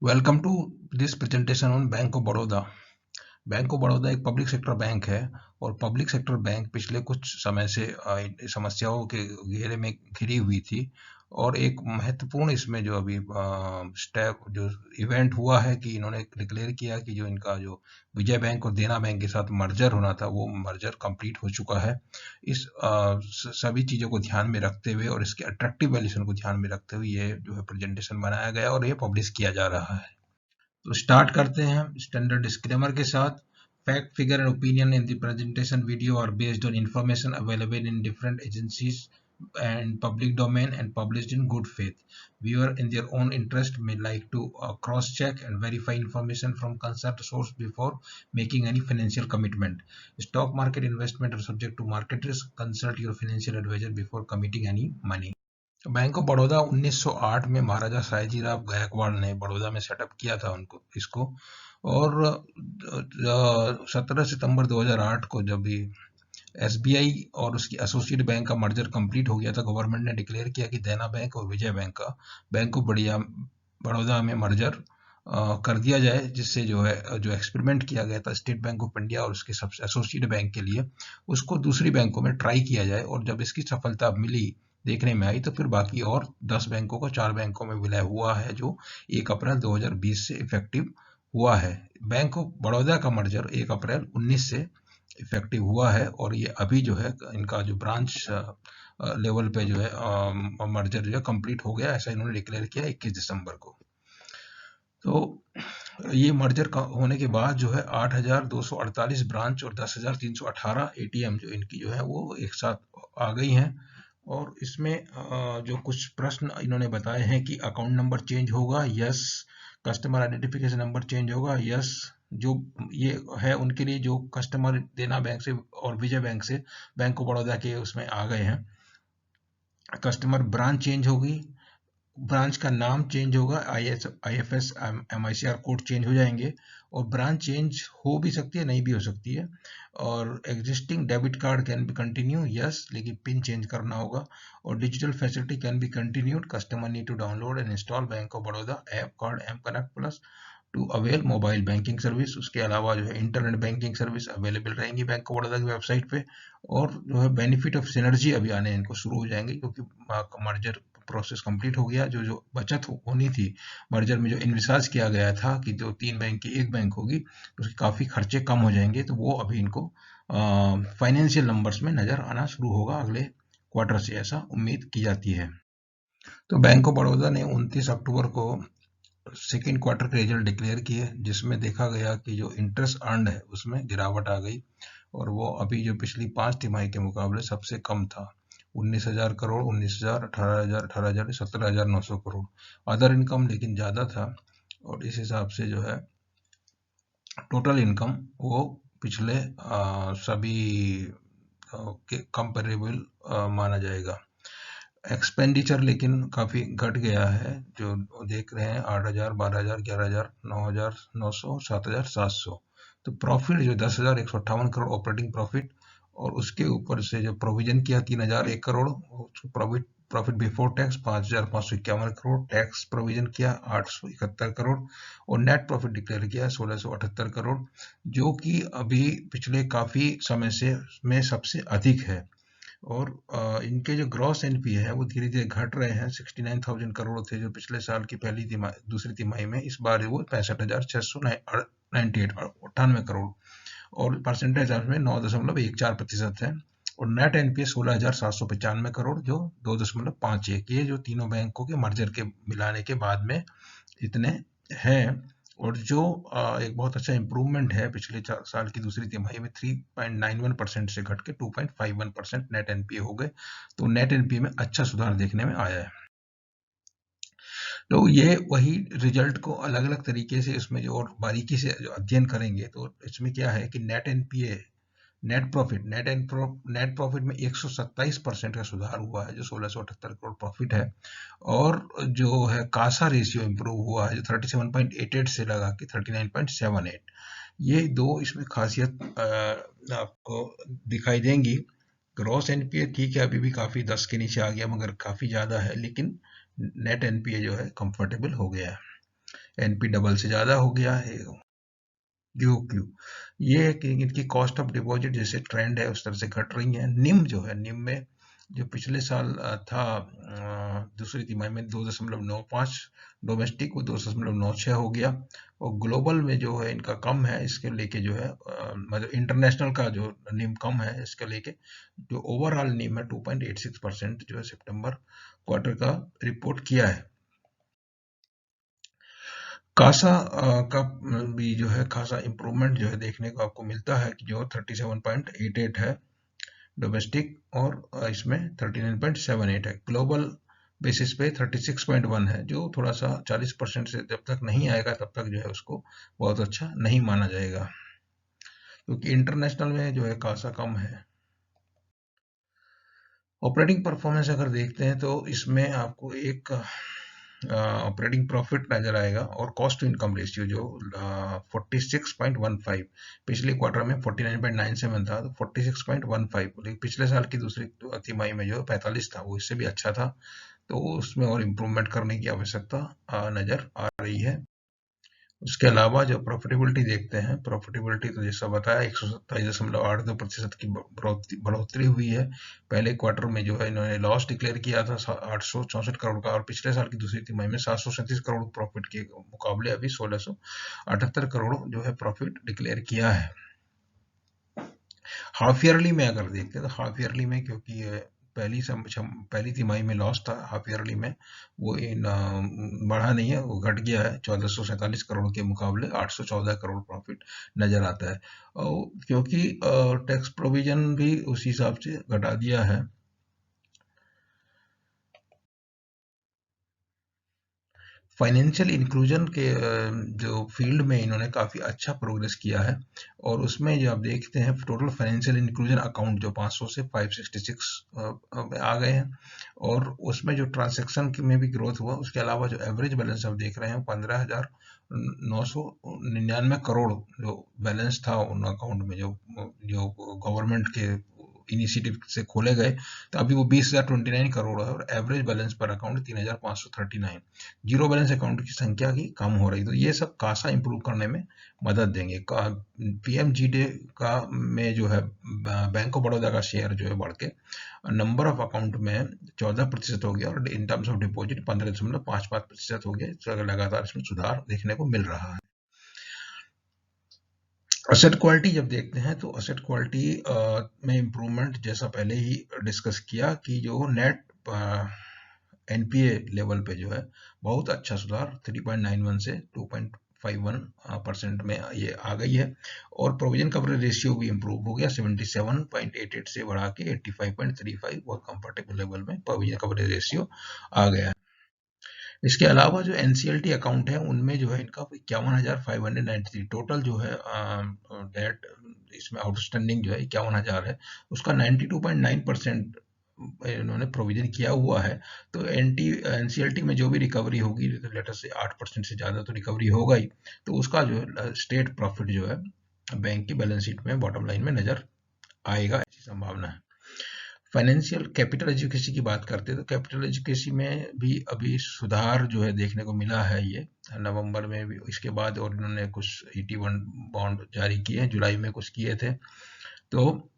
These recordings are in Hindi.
Welcome to this presentation on Bank of Baroda. Bank of Baroda एक पब्लिक सेक्टर बैंक है और पब्लिक सेक्टर बैंक पिछले कुछ समय से समस्याओं के घेरे में घिरी हुई थी। और एक महत्वपूर्ण इसमें जो अभी स्टेप जो इवेंट हुआ है कि इन्होंने डिक्लेयर किया कि जो इनका जो विजय बैंक और देना बैंक के साथ मर्जर होना था वो मर्जर कंप्लीट हो चुका है। इस सभी चीज़ों को ध्यान में रखते हुए और इसके अट्रैक्टिव वैल्यूएशन को ध्यान में रखते हुए ये जो है प्रेजेंटेशन बनाया गया और ये पब्लिश किया जा रहा है। तो स्टार्ट करते हैं स्टैंडर्ड डिस्क्लेमर के साथ। Fact figure and opinion in the presentation video are based on information available in different agencies and public domain and published in good faith. Viewer in their own interest may like to cross-check and verify information from concerned source before making any financial commitment. Stock market investment are subject to market risk. Consult your financial advisor before committing any money. Bank of Baroda 1908 में महाराजा सयाजीराव गायकवाड़ ने बड़ौदा में सेटअप किया था उनको इसको। और 17 सितंबर 2008 को जब भी एसबीआई और उसकी एसोसिएट बैंक का मर्जर कंप्लीट हो गया था, गवर्नमेंट ने डिक्लेयर किया कि देना बैंक और विजय बैंक का बैंक ऑफ बड़ौदा में मर्जर कर दिया जाए, जिससे जो है जो एक्सपेरिमेंट किया गया था स्टेट बैंक ऑफ इंडिया और उसके सबसे एसोसिएट बैंक के लिए, उसको दूसरी बैंकों में ट्राई किया जाए। और जब इसकी सफलता मिली, देखने में आई, तो फिर बाकी और 10 बैंकों को 4 बैंकों में विलय हुआ है, जो 1 अप्रैल 2020 से इफेक्टिव हुआ है। बैंक ऑफ बड़ौदा का मर्जर 1 अप्रैल 19 से इफेक्टिव हुआ है और ये अभी जो है इनका जो ब्रांच लेवल पे जो है मर्जर जो है कंप्लीट हो गया, ऐसा इन्होंने डिक्लेयर किया 21 दिसंबर को। तो ये मर्जर होने के बाद जो है 8,248 ब्रांच और 10,318 एटीएम जो इनकी जो है वो एक साथ आ गई हैं। और इसमें जो कुछ प्रश्न इन्होंने बताए हैं कि अकाउंट नंबर चेंज होगा, yes. Customer identification number change होगा, यस। जो ये है उनके लिए जो कस्टमर देना बैंक से और विजय बैंक से बैंक ऑफ बड़ौदा के उसमें आ गए हैं। कस्टमर ब्रांच चेंज होगी, ब्रांच का नाम चेंज होगा, IFS MICR कोड चेंज हो जाएंगे। और ब्रांच चेंज हो भी सकती है, नहीं भी हो सकती है। और existing debit card can be continue, yes, लेकिन पिन चेंज करना होगा। और digital facility can be continued. Customer need to download and install Bank of Baroda app card M connect plus to avail mobile banking service. उसके अलावा जो है इंटरनेट बैंकिंग सर्विस अवेलेबल रहेंगी बैंक ऑफ बड़ौदा की वेबसाइट पे। और जो है बेनिफिट ऑफ सिनर्जी अभी आने इनको शुरू हो जाएंगे, क्योंकि मर्जर प्रोसेस कंप्लीट हो गया। जो जो बचत होनी थी मर्जर में, जो इन्विसाज किया गया था कि जो 3 बैंक की 1 बैंक होगी, उसके काफ़ी खर्चे कम हो जाएंगे। तो वो अभी इनको फाइनेंशियल नंबर्स में नज़र आना शुरू होगा अगले क्वार्टर से, ऐसा उम्मीद की जाती है। तो बैंक ऑफ बड़ौदा ने 29 अक्टूबर को सेकेंड क्वार्टर के रिजल्ट डिक्लेयर किए, जिसमें देखा गया कि जो इंटरेस्ट अर्न्ड है उसमें गिरावट आ गई और वो अभी जो पिछली 5 तिमाही के मुकाबले सबसे कम था। 19,000 करोड़, 19,000, 18,000, 18,000, 17,900 करोड़। अदर इनकम लेकिन ज़्यादा था और इस हिसाब से जो है टोटल इनकम वो पिछले सभी के कंपेरेबल माना जाएगा। एक्सपेंडिचर लेकिन काफ़ी घट गया है, जो देख रहे हैं 8,000, 12,000, 11,000, 9,900, 7,700। तो प्रॉफिट जो 10,158 करोड़ ऑपरेटिंग प्रॉफिट, और उसके ऊपर से जो प्रोविजन किया 3,001 crore, profit profit before tax 5,551 crore, tax provision किया 871 करोड़ और नेट प्रॉफिट डिक्लेयर किया 1,678 करोड़, जो कि अभी पिछले काफ़ी समय से में सबसे अधिक है। और इनके जो ग्रॉस एनपीए है वो धीरे धीरे घट रहे हैं। 69,000 करोड़ थे जो पिछले साल की दूसरी तिमाही में, इस बार वो 65,698 करोड़ और परसेंटेज में 9.14% है। और नेट एनपीए 16,795 करोड़ जो 2.51, ये जो तीनों बैंकों के मर्जर के मिलाने के बाद में इतने हैं। और जो एक बहुत अच्छा इंप्रूवमेंट है पिछले साल की दूसरी तिमाही में, 3.91% से घट के 2.51% नेट एनपीए हो गए। तो नेट एनपीए में अच्छा सुधार देखने में आया है। तो ये वही रिजल्ट को अलग अलग तरीके से इसमें जो और बारीकी से जो अध्ययन करेंगे, तो इसमें क्या है कि नेट एनपीए, नेट प्रॉफिट में 127% का सुधार हुआ है, जो 1,678 करोड़ प्रॉफिट है। और जो है कासा रेशियो इंप्रूव हुआ है, जो 37.88 से लगा के 39.78। ये दो इसमें खासियत आपको दिखाई देंगी। ग्रॉस एनपीए ठीक है, अभी भी काफी 10 के नीचे आ गया, मगर काफी ज्यादा है, लेकिन नेट एनपीए जो है कंफर्टेबल हो गया है। एनपी डबल से ज़्यादा हो गया है। क्यों क्यों? ये है कि इनकी कॉस्ट ऑफ डिपॉजिट जैसे ट्रेंड है उस तरह से घट रही है। निम जो है, निम में जो पिछले साल था दूसरी तिमाही में 2.95 डोमेस्टिक, वो 2.96 हो गया। और ग्लोबल में जो है इनका कम है, इसके लेके जो है मतलब इंटरनेशनल का जो निम कम है इसके लेके जो ओवरऑल निम है 2.86% जो है सितंबर क्वार्टर का रिपोर्ट किया है। कासा का भी जो है खासा इम्प्रूवमेंट जो है देखने को आपको मिलता है कि जो 37.88 है डोमेस्टिक, और इसमें 39.78 है। ग्लोबल बेसिस पे 36.1 है, जो थोड़ा सा 40% से जब तक नहीं आएगा तब तक जो है उसको बहुत अच्छा नहीं माना जाएगा, क्योंकि इंटरनेशनल में जो है कासा कम है। ऑपरेटिंग परफॉर्मेंस अगर देखते हैं तो इसमें आपको एक ऑपरेटिंग प्रॉफिट नजर आएगा, और कॉस्ट टू इनकम रेशियो जो 46.15, पिछले क्वार्टर में 49.97 था, तो 46.15, लेकिन पिछले साल की दूसरी तिमाही में जो 45 था, वो इससे भी अच्छा था। तो उसमें और इम्प्रूवमेंट करने की आवश्यकता नजर आ रही है। उसके अलावा जो प्रॉफिटेबिलिटी देखते हैं, प्रॉफिटेबिलिटी तो जैसा बताया 127.82% की बढ़ोतरी हुई है। पहले क्वार्टर में जो है इन्होंने लॉस डिक्लेयर किया था 864 करोड़ का, और पिछले साल की दूसरी तिमाही में 737 करोड़ प्रॉफिट के मुकाबले अभी 1678 करोड़ जो है प्रॉफिट डिक्लेयर किया है। हाफ ईयरली में अगर देखते हैं तो हाफ ईयरली में, क्योंकि पहली तिमाही में लॉस था, हाफ ईयरली में वो बढ़ा नहीं है, वो घट गया है। 1447 करोड़ के मुकाबले 814 करोड़ प्रॉफिट नजर आता है, और क्योंकि टैक्स प्रोविजन भी उसी हिसाब से घटा दिया है। फाइनेंशियल इंक्लूजन के जो फील्ड में इन्होंने काफ़ी अच्छा प्रोग्रेस किया है, और उसमें जो आप देखते हैं टोटल फाइनेंशियल इंक्लूजन अकाउंट जो 500 से 566 आ गए हैं, और उसमें जो ट्रांजैक्शन में भी ग्रोथ हुआ। उसके अलावा जो एवरेज बैलेंस आप देख रहे हैं 15,999 करोड़ जो बैलेंस था उन अकाउंट में, जो जो गवर्नमेंट के इनिशिएटिव से खोले गए, तो अभी वो 20,029 करोड़ है, और एवरेज बैलेंस पर अकाउंट 3,539। जीरो बैलेंस अकाउंट की संख्या की कम हो रही, तो ये सब कासा इंप्रूव करने में मदद देंगे। पीएमजीडे का में जो है बैंक ऑफ बड़ौदा का शेयर जो है बढ़ के नंबर ऑफ अकाउंट में 14% हो गया, और इन टर्म्स ऑफ डिपॉजिट 15.55% हो गया। तो लगातार इसमें सुधार देखने को मिल रहा है। असेट क्वालिटी जब देखते हैं तो असेट क्वालिटी में इम्प्रूवमेंट जैसा पहले ही डिस्कस किया कि जो नेट एनपीए लेवल पे जो है बहुत अच्छा सुधार 3.91 से 2.51% में ये आ गई है, और प्रोविजन कवरेज रेशियो भी इम्प्रूव हो गया, 77.88 से बढ़ा के 85.35 बहुत कंफर्टेबल लेवल में प्रोविजन कवरेज रेशियो आ गया है। इसके अलावा जो एनसीएलटी अकाउंट है उनमें जो है इनका 51,593 टोटल जो है डेट इसमें आउटस्टैंडिंग जो है 51,000 है, उसका 92.9% इन्होंने प्रोविजन किया हुआ है। तो एनसीएलटी में जो भी रिकवरी होगी, लेटर से 8% से ज़्यादा तो रिकवरी होगा ही, तो उसका जो है स्टेट प्रॉफिट जो है बैंक की बैलेंस शीट में बॉटम लाइन में नजर आएगा, ऐसी संभावना है। फाइनेंशियल कैपिटल एजुकेसी की बात करते हैं तो कैपिटल एजुकेसी में भी अभी सुधार जो है देखने को मिला है। ये नवंबर में भी, इसके बाद और इन्होंने कुछ 81 बॉन्ड जारी किए हैं, जुलाई में कुछ किए थे, तो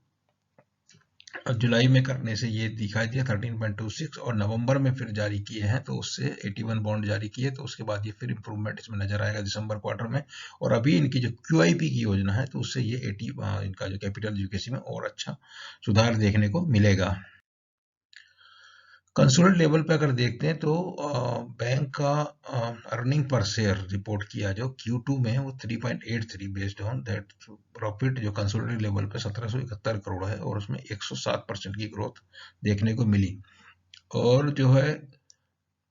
जुलाई में करने से ये दिखाई दिया 13.26, और नवंबर में फिर जारी किए हैं तो उससे 81 बॉन्ड जारी किए, तो उसके बाद ये फिर इंप्रूवमेंट इसमें नजर आएगा दिसंबर क्वार्टर में। और अभी इनकी जो क्यूआईपी की योजना है तो उससे ये 80 इनका जो कैपिटल एजुकेसी में और अच्छा सुधार देखने को मिलेगा। कंसोलिडेटेड लेवल पे अगर देखते हैं तो बैंक का अर्निंग पर शेयर रिपोर्ट किया जो Q2 में है वो 3.83, बेस्ड ऑन दैट प्रॉफिट जो कंसोलिडेटेड लेवल पे 1771 करोड़ है, और उसमें 107% की ग्रोथ देखने को मिली। और जो है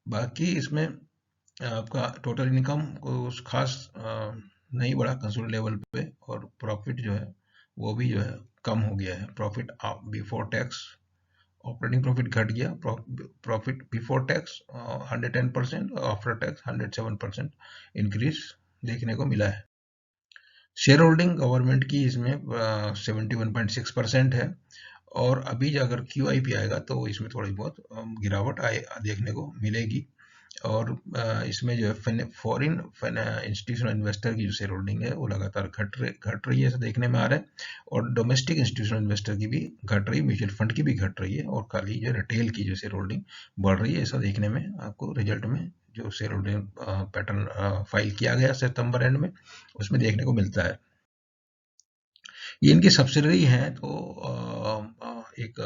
बाकी इसमें आपका टोटल इनकम कुछ खास नहीं बढ़ा कंसोलिडेटेड लेवल पे, और प्रॉफिट जो है वो भी जो है कम हो गया है। Profit before tax, operating profit घट गया, profit before tax 110%, after tax 107% increase देखने को मिला है। शेयर होल्डिंग गवर्नमेंट की इसमें 71.6% है, और अभी अगर QIP आएगा तो इसमें थोड़ी बहुत गिरावट देखने को मिलेगी। और इसमें जो है फॉरेन इंस्टीट्यूशनल इन्वेस्टर की जो शेयर होल्डिंग है वो लगातार घट रही है, ऐसा देखने में आ रहा है। और डोमेस्टिक इंस्टीट्यूशनल इन्वेस्टर की भी घट रही है, म्यूचुअल फंड की भी घट रही है, और खाली जो रिटेल की जो शेयर होल्डिंग बढ़ रही है, ऐसा देखने में आपको रिजल्ट में जो शेयर होल्डिंग पैटर्न फाइल किया गया सितंबर एंड में उसमें देखने को मिलता है। ये इनकी सब्सिडरी है, तो एक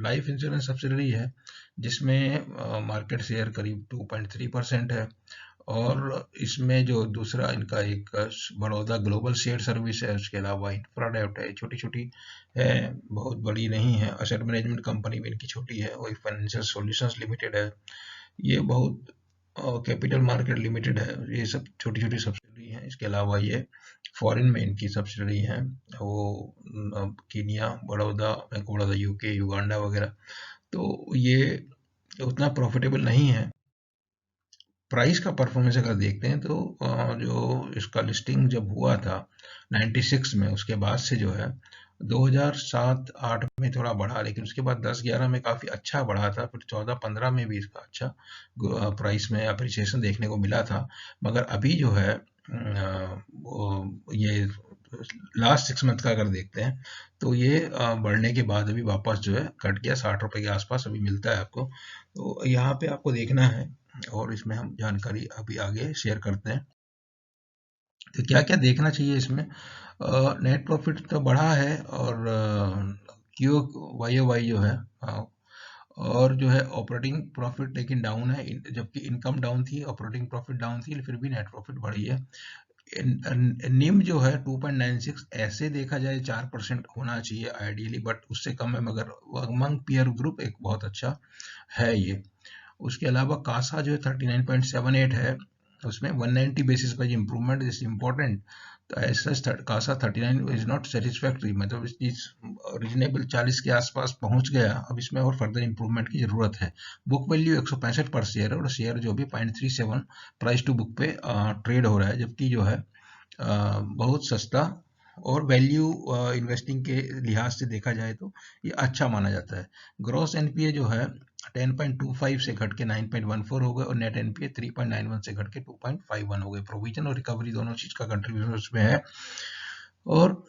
लाइफ इंश्योरेंस सब्सिडरी है जिसमें मार्केट शेयर करीब 2.3% है। और इसमें जो दूसरा इनका एक बड़ौदा ग्लोबल शेयर सर्विस है, उसके अलावा इंफ्राडेप्ट है, छोटी छोटी है, बहुत बड़ी नहीं है। असेट मैनेजमेंट कंपनी भी इनकी छोटी है, वही फाइनेंशियल सॉल्यूशंस लिमिटेड है, ये बहुत कैपिटल मार्केट लिमिटेड है, ये सब छोटी छोटी सब्सिडरी हैं। इसके अलावा ये फॉरेन में इनकी सब्सिडरी हैं, वो Kenya, Baroda, Bank of Baroda UK, Uganda वगैरह। तो ये उतना प्रॉफिटेबल नहीं है। प्राइस का परफॉर्मेंस अगर देखते हैं तो जो इसका लिस्टिंग जब हुआ था 96 में, उसके बाद से जो है 2007-8 में थोड़ा बढ़ा, लेकिन उसके बाद 10-11 में काफ़ी अच्छा बढ़ा था, फिर 14-15 में भी इसका अच्छा प्राइस में अप्रिसिएशन देखने को मिला था। मगर अभी जो है ये लास्ट 6 मंथ का अगर देखते हैं तो ये बढ़ने के बाद अभी वापस जो है घट गया, 60 रुपए के आसपास अभी मिलता है आपको। तो यहाँ पे आपको देखना है, और इसमें हम जानकारी अभी आगे शेयर करते हैं। तो क्या क्या देखना चाहिए इसमें? नेट प्रॉफिट तो बढ़ा है, और क्यू वाई वाई जो है, और जो है ऑपरेटिंग प्रॉफिट लेकिन डाउन है, जबकि इनकम डाउन थी, ऑपरेटिंग प्रॉफिट डाउन थी, फिर भी नेट प्रॉफिट बढ़ी है। निम जो है 2.96, ऐसे देखा जाए 4% होना चाहिए आइडियली, बट उससे कम है, मगर अमंग पीयर ग्रुप एक बहुत अच्छा है ये। उसके अलावा कासा जो है 39.78 है, उसमें 190 बेसिस पर इम्प्रूवमेंट इज इम्पोर्टेंट। तो ऐसा कासा 39 इज नॉट सेटिस्फैक्ट्री, मतलब इस चीज रीजनेबल 40 के आसपास पहुंच गया, अब इसमें और फर्दर इंप्रूवमेंट की जरूरत है। बुक वैल्यू 165 पर शेयर है, और शेयर जो भी 0.37 प्राइस टू बुक पे ट्रेड हो रहा है, जबकि जो है बहुत सस्ता, और वैल्यू इन्वेस्टिंग के लिहाज से देखा जाए तो ये अच्छा माना जाता है। ग्रॉस एनपीए जो है 10.25 से घट के 9.14 हो गए, और नेट एनपीए 3.91 से घट के 2.51 हो गए। प्रोविजन और रिकवरी दोनों चीज का कंट्रीब्यूशन उसमें है। और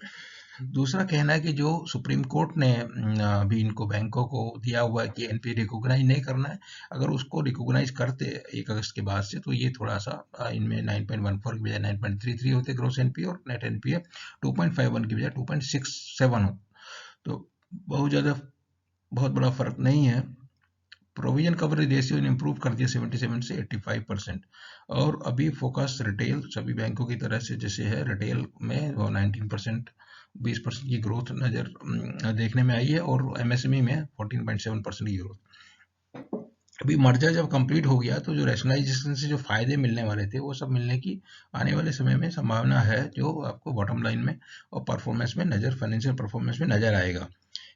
दूसरा कहना है कि जो सुप्रीम कोर्ट ने अभी इनको बैंकों को दिया हुआ है कि एनपीए रिकॉग्नाइज नहीं करना है, अगर उसको रिकॉग्नाइज करते 1 अगस्त के बाद से, तो ये थोड़ा सा इनमें 9.14 की बजाय 9.33 होते ग्रोस एनपीए, और नेट एनपीए 2.51 की बजाय 2.67 हो। तो बहुत बड़ा फर्क नहीं है। प्रोविजन कवरेज रेशियो ने इम्प्रूव कर दिया 77 से 85%। और अभी फोकस रिटेल सभी बैंकों की तरह से जैसे है, रिटेल में वो 19%, 20% की ग्रोथ देखने में आई है, और एमएसएमई में 14.7% की ग्रोथ। अभी मर्जर जब कंप्लीट हो गया तो जो रैशनलाइजेशन से जो फायदे मिलने वाले थे, वो सब मिलने की आने वाले समय में संभावना है, जो आपको बॉटम लाइन में और परफॉर्मेंस में फाइनेंशियल परफॉर्मेंस में नजर आएगा।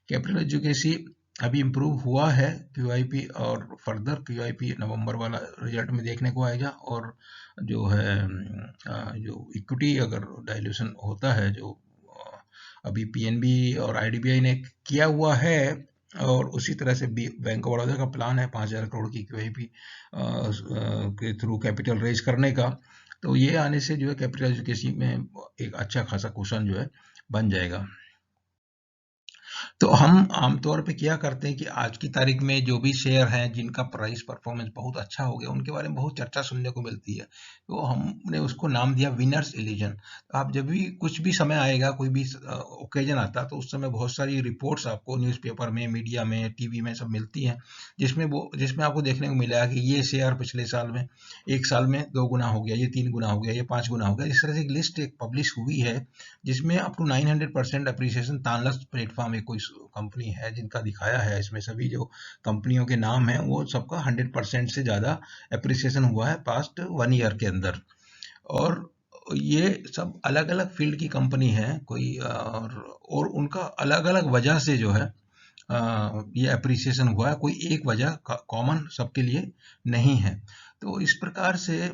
कैपिटल एजुकेसी अभी इम्प्रूव हुआ है क्यूआईपी, और फर्दर क्यूआईपी नवंबर वाला रिजल्ट में देखने को आएगा। और जो है जो इक्विटी अगर डाइल्यूशन होता है, जो अभी पीएनबी और आईडीबीआई ने किया हुआ है, और उसी तरह से बैंक ऑफ बड़ौदा का प्लान है 5,000 करोड़ की क्यूआईपी के थ्रू कैपिटल रेज करने का। तो ये आने से जो है कैपिटल एजुकेसी में एक अच्छा खासा कुशन जो है बन जाएगा। तो हम आमतौर पे क्या करते हैं कि आज की तारीख में जो भी शेयर हैं जिनका प्राइस परफॉर्मेंस बहुत अच्छा हो गया, उनके बारे में बहुत चर्चा सुनने को मिलती है, तो हमने उसको नाम दिया विनर्स इल्यूजन। आप जब भी कुछ भी समय आएगा, कोई भी ओकेजन आता, तो उस समय बहुत सारी रिपोर्ट्स आपको न्यूज़पेपर में, मीडिया में, टीवी में सब मिलती हैं, जिसमें आपको देखने को मिला कि ये शेयर पिछले साल में 1 साल में 2 गुना हो गया, ये 3 गुना हो गया, ये 5 गुना हो गया। इस तरह से एक लिस्ट पब्लिश हुई है, जिसमें अप टू 900% अप्रिसिएशन, तानलस प्लेटफॉर्म एक कोई कंपनी है जिनका दिखाया है, इसमें सभी जो कंपनियों के नाम हैं वो सबका 100% से ज़्यादा अप्रिसिएशन हुआ है पास्ट 1 ईयर के अंदर। और ये सब अलग अलग फील्ड की कंपनी है कोई, और उनका अलग अलग वजह से जो है ये अप्रिसिएशन हुआ है, कोई एक वजह कॉमन सबके लिए नहीं है। तो इस प्रकार से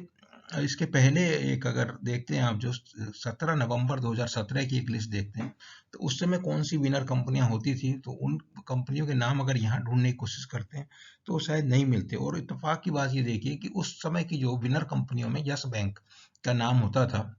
इसके पहले एक अगर देखते हैं आप, जो 17 नवंबर 2017 की एक लिस्ट देखते हैं, तो उस समय कौन सी विनर कंपनियां होती थी, तो उन कंपनियों के नाम अगर यहाँ ढूंढने की कोशिश करते हैं तो शायद नहीं मिलते। और इत्तेफाक की बात ये देखिए कि उस समय की जो विनर कंपनियों में यस बैंक का नाम होता था,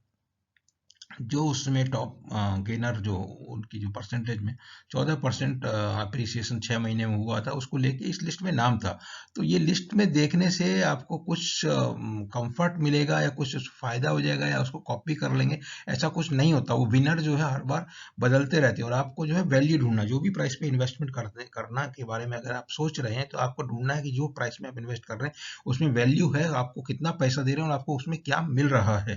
जो उसमें टॉप गेनर, जो उनकी जो परसेंटेज में 14% अप्रिसिएशन 6 महीने में हुआ था, उसको लेके इस लिस्ट में नाम था। तो ये लिस्ट में देखने से आपको कुछ कंफर्ट मिलेगा या कुछ फायदा हो जाएगा या उसको कॉपी कर लेंगे, ऐसा कुछ नहीं होता। वो विनर जो है हर बार बदलते रहते हैं, और आपको जो है वैल्यू ढूंढना, जो भी प्राइस पे इन्वेस्टमेंट करना के बारे में अगर आप सोच रहे हैं, तो आपको ढूंढना है कि जो प्राइस में आप इन्वेस्ट कर रहे हैं उसमें वैल्यू है, आपको कितना पैसा दे रहे हैं और आपको उसमें क्या मिल रहा है।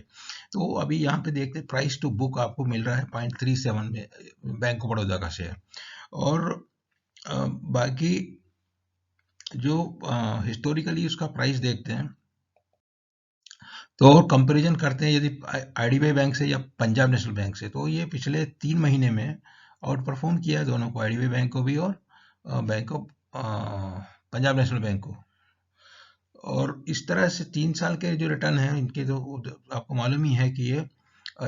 तो अभी यहाँ पे देखते हैं, प्राइस टू बुक आपको मिल रहा है 0.37 में बैंक ऑफ बड़ौदा का शेयर। और बाकी जो हिस्टोरिकली उसका प्राइस देखते हैं, तो और कंपैरिजन करते हैं यदि आईडीबीआई बैंक से या पंजाब नेशनल बैंक से, तो ये पिछले 3 महीने में आउट परफॉर्म किया है दोनों को, आईडीबीआई बैंक को भी और bank of Punjab national bank को। और इस तरह से 3 साल के जो रिटर्न है इनके, तो आपको मालूम ही है कि ये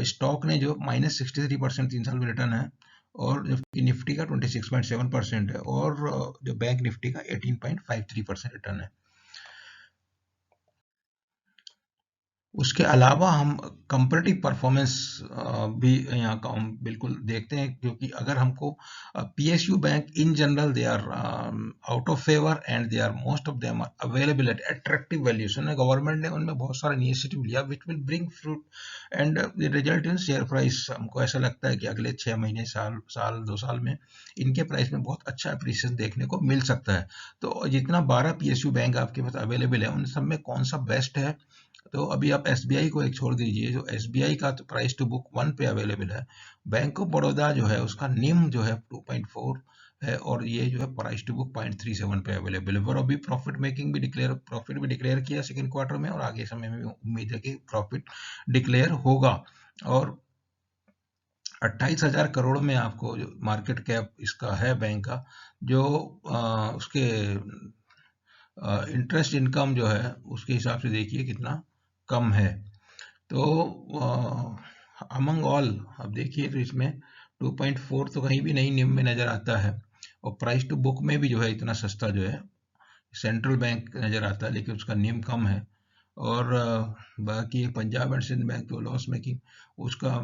स्टॉक ने जो -63% 3 साल में रिटर्न है, और जबकि निफ्टी का 26.7% है, और जो बैंक निफ्टी का 18.53% रिटर्न है। उसके अलावा हम कंपैरेटिव परफॉर्मेंस भी यहाँ का हम बिल्कुल देखते हैं, क्योंकि अगर हमको PSU bank in general they are out of favour and they are most of them are available at attractive valuation. Government ने उनमें बहुत सारा इनिशिएटिव लिया which will bring fruit and result in share price. हमको ऐसा लगता है कि अगले 6 महीने, साल 2 साल में इनके प्राइस में बहुत अच्छा अप्रिसिएशन देखने को मिल सकता है। तो जितना 12 पीएसयू बैंक आपके पास अवेलेबल है, उन सब में कौन सा बेस्ट है? तो अभी आप एसबीआई को एक छोड़ दीजिए, जो एसबीआई का तो प्राइस टू बुक 1 पे अवेलेबल है। बैंक ऑफ बड़ौदा जो है उसका निम जो है 2.4 है, और ये जो है प्राइस टू बुक 0.37 पे अवेलेबल है। और अभी प्रॉफिट भी डिक्लेयर किया सेकंड क्वार्टर में, और आगे समय में उम्मीद है कि प्रॉफिट डिक्लेयर होगा। और 28,000 करोड़ में आपको जो मार्केट कैप इसका है बैंक का, जो उसके इंटरेस्ट इनकम जो है उसके हिसाब से देखिए कितना कम है। तो अमंग ऑल अब देखिए, तो इसमें 2.4 तो कहीं भी नहीं निम्न में नजर आता है, और प्राइस टू बुक में भी जो है इतना सस्ता जो है सेंट्रल बैंक नजर आता है, लेकिन उसका निम कम है। और बाकी पंजाब एंड सिंध बैंक तो लॉस मेकिंग, उसका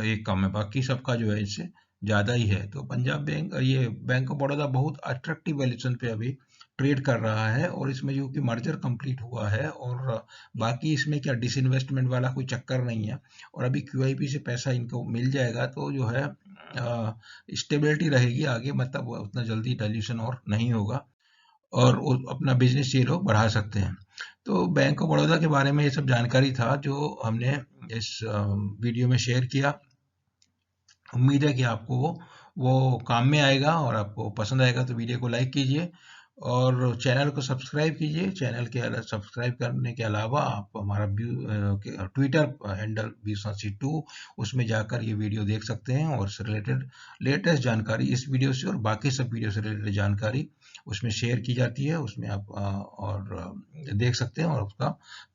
एक कम है, बाकी सबका जो है इससे ज़्यादा ही है। तो पंजाब बैंक, ये बैंक ऑफ बड़ौदा बहुत अट्रैक्टिव वैल्यूएशन पे अभी ट्रेड कर रहा है, और इसमें जो कि मर्जर कंप्लीट हुआ है, और बाकी इसमें क्या डिसइन्वेस्टमेंट वाला कोई चक्कर नहीं है, और अभी क्यूआईपी से पैसा इनको मिल जाएगा, तो जो है स्टेबिलिटी रहेगी आगे, मतलब उतना जल्दी डाइल्यूशन और नहीं होगा, और अपना बिजनेस ये लोग बढ़ा सकते हैं। तो बैंक ऑफ बड़ौदा के बारे में ये सब जानकारी था जो हमने इस वीडियो में शेयर किया। उम्मीद है कि आपको वो काम में आएगा और आपको पसंद आएगा। तो वीडियो को लाइक कीजिए और चैनल को सब्सक्राइब कीजिए। चैनल के सब्सक्राइब करने के अलावा आप हमारा ट्विटर हैंडल B2, उसमें जाकर ये वीडियो देख सकते हैं, और से रिलेटेड लेटेस्ट जानकारी इस वीडियो से और बाकी सब वीडियो से रिलेटेड जानकारी उसमें शेयर की जाती है, उसमें आप देख सकते हैं और उसका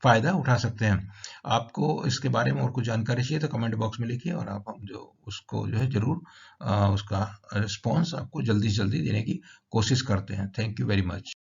फ़ायदा उठा सकते हैं। आपको इसके बारे में और कुछ जानकारी चाहिए तो कमेंट बॉक्स में लिखिए, और आप हम जो उसको जो है ज़रूर उसका रिस्पॉन्स आपको जल्दी से जल्दी देने की कोशिश करते हैं। Thank you very much.